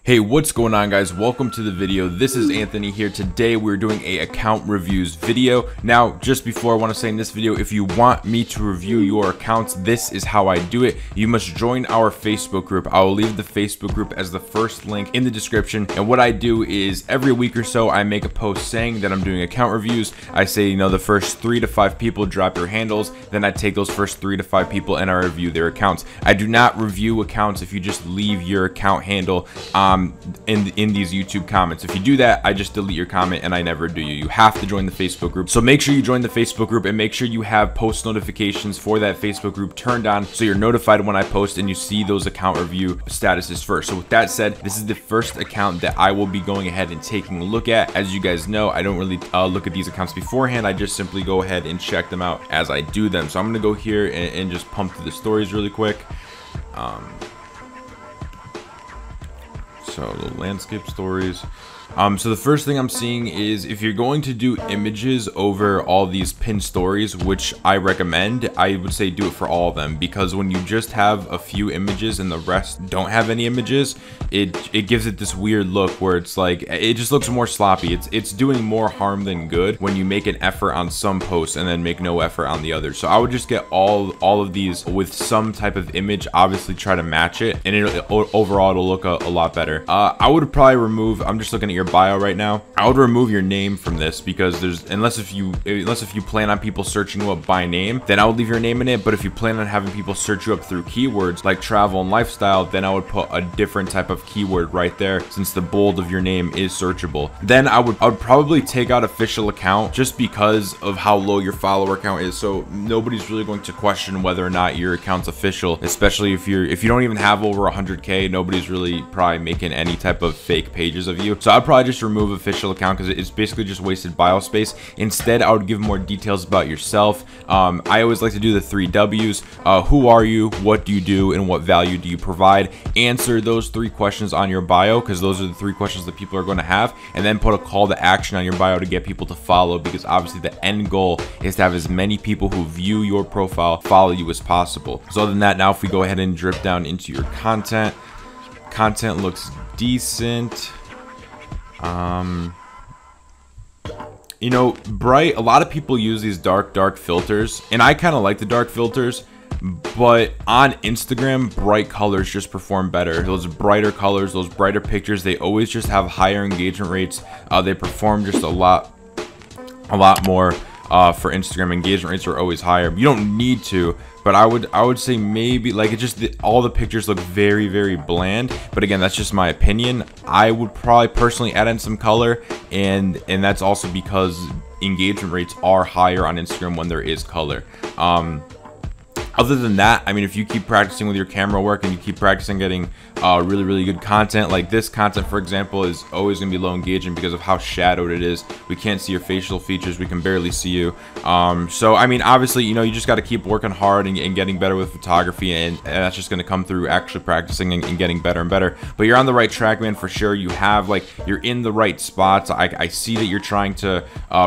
Hey, what's going on, guys? Welcome to the video. This is Anthony here. Today we're doing a account reviews video. Now, just before, I want to say in this video, if you want me to review your accounts, this is how I do it. You must join our Facebook group. I will leave the Facebook group as the first link in the description. And what I do is every week or so, I make a post saying that I'm doing account reviews. I say, the first 3 to 5 people drop your handles. Then I take those first 3 to 5 people and I review their accounts. I do not review accounts if you just leave your account handle in these YouTube comments. If you do that, I just delete your comment and I never do you. You have to join the Facebook group. So make sure you join the Facebook group and make sure you have post notifications for that Facebook group turned on so you're notified when I post and you see those account review statuses first. So with that said, this is the first account that I will be going ahead and taking a look at. As you guys know, I don't really look at these accounts beforehand. I just simply go ahead and check them out as I do them. So I'm gonna go here and just pump through the stories really quick. So the landscape stories. So the first thing I'm seeing is if you're going to do images over all these pinned stories, which I recommend, I would say do it for all of them, because when you just have a few images and the rest don't have any images, it gives it this weird look where it's like, it just looks more sloppy. It's doing more harm than good when you make an effort on some posts and then make no effort on the others. So I would just get all of these with some type of image, obviously try to match it, and overall it'll look a lot better. I would probably remove, I'm just looking at your bio right now, I would remove your name from this, because unless if you plan on people searching you up by name, then I would leave your name in it. But if you plan on having people search you up through keywords like travel and lifestyle, then I would put a different type of keyword right there, since the bold of your name is searchable. Then I would probably take out official account, just because of how low your follower count is. So nobody's really going to question whether or not your account's official, especially if you don't even have over 100K. Nobody's really probably making any type of fake pages of you. So I'd probably just remove official account, because it's basically just wasted bio space. Instead, I would give more details about yourself. I always like to do the 3 W's. Who are you, what do you do, and what value do you provide? Answer those 3 questions on your bio, because those are the 3 questions that people are going to have. And then put a call to action on your bio to get people to follow, because obviously the end goal is to have as many people who view your profile follow you as possible. So other than that, now if we go ahead and drip down into your content looks decent. Bright, a lot of people use these dark filters, and I kind of like the dark filters, but on Instagram, bright colors just perform better. Those brighter colors, those brighter pictures, they always just have higher engagement rates. They perform just a lot more. For Instagram, engagement rates are always higher. You don't need to, but I would say maybe, like, all the pictures look very bland. But again, that's just my opinion. I would probably personally add in some color, and that's also because engagement rates are higher on Instagram when there is color. Other than that, I mean, if you keep practicing with your camera work and you keep practicing getting really good content, like this content, for example, is always going to be low engagement because of how shadowed it is. We can't see your facial features. We can barely see you. So, I mean, obviously, you just got to keep working hard and getting better with photography, and that's just going to come through actually practicing and getting better and better. But you're on the right track, man, for sure. You're in the right spots. I see that you're trying to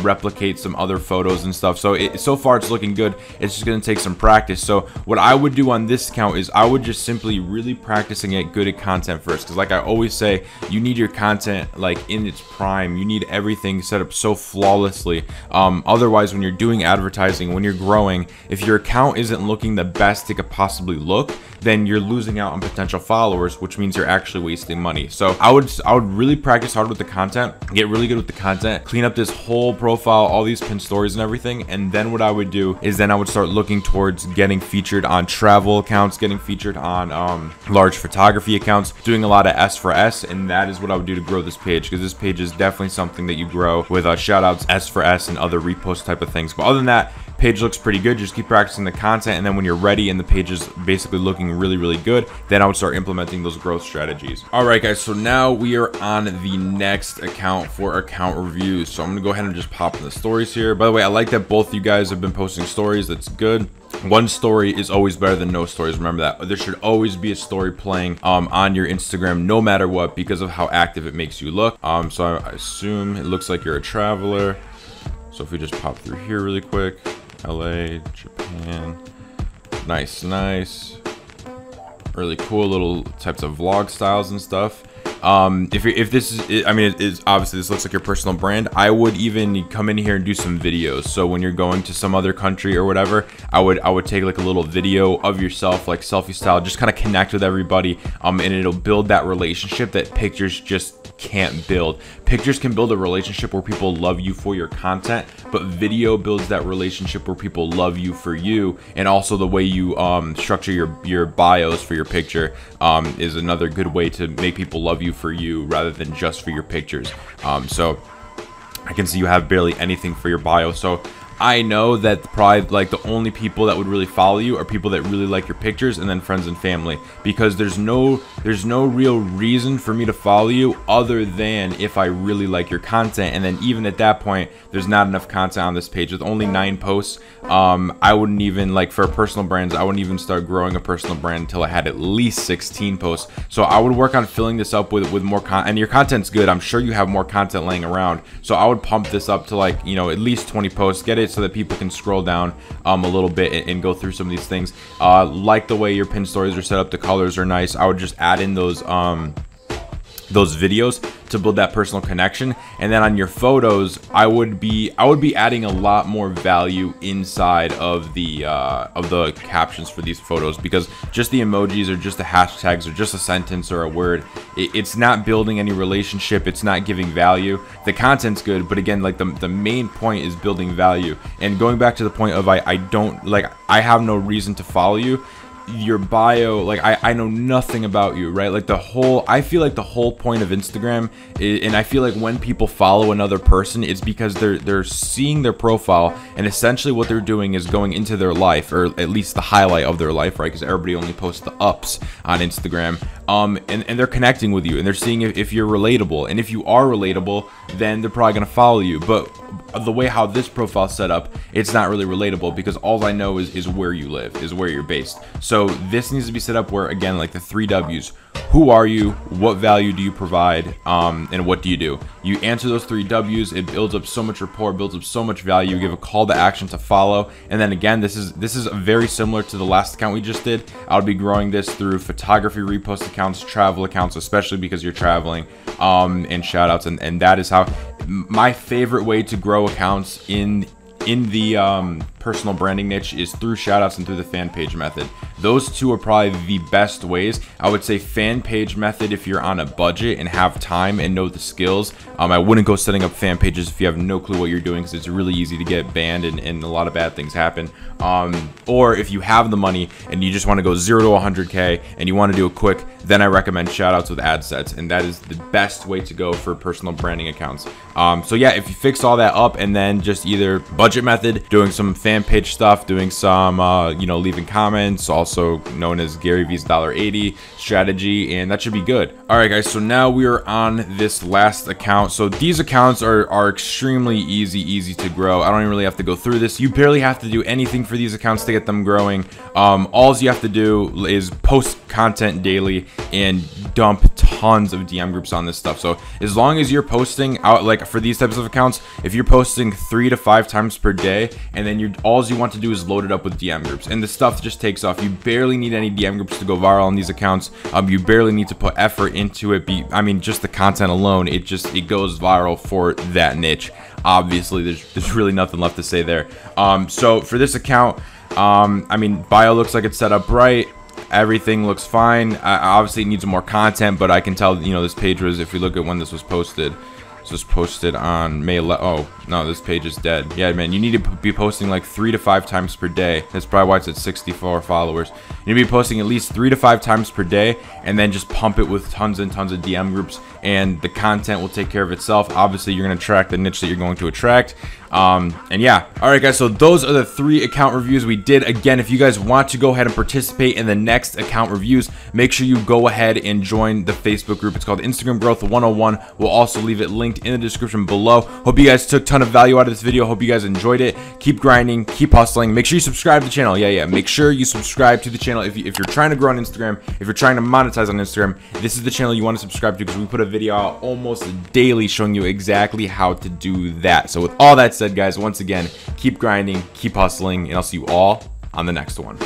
replicate some other photos and stuff. So so far, it's looking good. It's just going to take some practice. So what I would do on this account is I would just simply really practice and get good at content first, because like I always say, you need your content like in its prime. You need everything set up so flawlessly. Otherwise, when you're doing advertising, when you're growing, if your account isn't looking the best it could possibly look, then you're losing out on potential followers, which means you're actually wasting money. So I would really practice hard with the content, get really good with the content, clean up this whole profile, all these pinned stories and everything. And then what I would do is then I would start looking towards getting featured on travel accounts, getting featured on large photography accounts, doing a lot of S for S, and that is what I would do to grow this page, because this page is definitely something that you grow with shout outs, S for S, and other repost type of things. But other than that, page looks pretty good. Just keep practicing the content, and then when you're ready and the page is basically looking really good, then I would start implementing those growth strategies. All right, guys, so now we are on the next account for account reviews. So I'm gonna go ahead and just pop in the stories here. By the way, I like that both you guys have been posting stories. That's good. One story is always better than no stories. Remember that. There should always be a story playing on your Instagram, no matter what, because of how active it makes you look. So I assume it looks like you're a traveler. So if we just pop through here really quick, LA, Japan, nice, really cool little types of vlog styles and stuff. If this is, I mean, it is obviously, this looks like your personal brand. I would even come in here and do some videos. So when you're going to some other country or whatever, I would take like a little video of yourself, like selfie style, just kind of connect with everybody, and it'll build that relationship that pictures just can't build. Pictures can build a relationship where people love you for your content, but video builds that relationship where people love you for you. And also the way you structure your bios for your picture is another good way to make people love you for you rather than just for your pictures. So I can see you have barely anything for your bio, so I know that probably like the only people that would really follow you are people that really like your pictures, and then friends and family, because there's no real reason for me to follow you other than if I really like your content. And then even at that point, there's not enough content on this page with only 9 posts. I wouldn't even, like, for personal brands, I wouldn't even start growing a personal brand until I had at least 16 posts. So I would work on filling this up with more content. And your content's good, I'm sure you have more content laying around, so I would pump this up to, like, you know, at least 20 posts. Get it so that people can scroll down a little bit and go through some of these things. Like the way your pin stories are set up, the colors are nice. I would just add in those videos to build that personal connection. And then on your photos, I would be adding a lot more value inside of the captions for these photos, because just the emojis or just the hashtags or just a sentence or a word, it's not building any relationship, it's not giving value. The content's good, but again, like the main point is building value. And going back to the point of I have no reason to follow you. Your bio, like I know nothing about you, right? Like I feel like the whole point of Instagram is, and I feel like when people follow another person, it's because they're seeing their profile, and essentially what they're doing is going into their life, or at least the highlight of their life, right? Because everybody only posts the ups on Instagram, and they're connecting with you, and they're seeing if you're relatable. And if you are relatable, then they're probably gonna follow you. But the way how this profile set up, it's not really relatable, because all I know is where you live, is where you're based. So this needs to be set up where, again, like the 3 W's. Who are you? What value do you provide? And what do you do? You answer those 3 W's. It builds up so much rapport, builds up so much value. You give a call to action to follow. And then again, this is very similar to the last account we just did. I'll be growing this through photography repost accounts, travel accounts, especially because you're traveling, and shout outs. And that is how my favorite way to grow accounts in the personal branding niche is through shoutouts and through the fan page method. Those 2 are probably the best ways. I would say fan page method if you're on a budget and have time and know the skills. I wouldn't go setting up fan pages if you have no clue what you're doing, because it's really easy to get banned and a lot of bad things happen. Or if you have the money and you just want to go 0 to 100K and you want to do it quick, then I recommend shoutouts with ad sets, and that is the best way to go for personal branding accounts. So yeah, if you fix all that up, and then just either budget method, doing some fan page stuff, doing some you know, leaving comments, also known as Gary V's $80 strategy, and that should be good. All right guys, so now we are on this last account. So these accounts are extremely easy to grow. I don't even really have to go through this. You barely have to do anything for these accounts to get them growing. All you have to do is post content daily and dump tons of DM groups on this stuff. So as long as you're posting out, like for these types of accounts, if you're posting 3 to 5 times per day, and then all you want to do is load it up with DM groups, and the stuff just takes off. You barely need any DM groups to go viral on these accounts. You barely need to put effort into it. I mean, just the content alone, it goes viral for that niche. Obviously, there's really nothing left to say there. So for this account, I mean, bio looks like it's set up right. Everything looks fine. Obviously, it needs more content, but I can tell, you know, this page was, if we look at when this was posted, this was posted on May 11th. Oh, no, this page is dead. Yeah, man, you need to be posting like 3 to 5 times per day. That's probably why it's at 64 followers. You need to be posting at least 3 to 5 times per day, and then just pump it with tons and tons of DM groups, and the content will take care of itself. Obviously, you're going to attract the niche that you're going to attract. And yeah, all right guys, so those are the 3 account reviews we did. Again, if you guys want to go ahead and participate in the next account reviews, make sure you go ahead and join the Facebook group. It's called Instagram Growth 101. We'll also leave it linked in the description below. Hope you guys took a ton of value out of this video. Hope you guys enjoyed it. Keep grinding, keep hustling. Make sure you subscribe to the channel. Yeah, make sure you subscribe to the channel. If you're trying to grow on Instagram, if you're trying to monetize on Instagram, this is the channel you want to subscribe to, because we put a video out almost daily showing you exactly how to do that. So with all that said, guys, once again, keep grinding, keep hustling, and I'll see you all on the next one.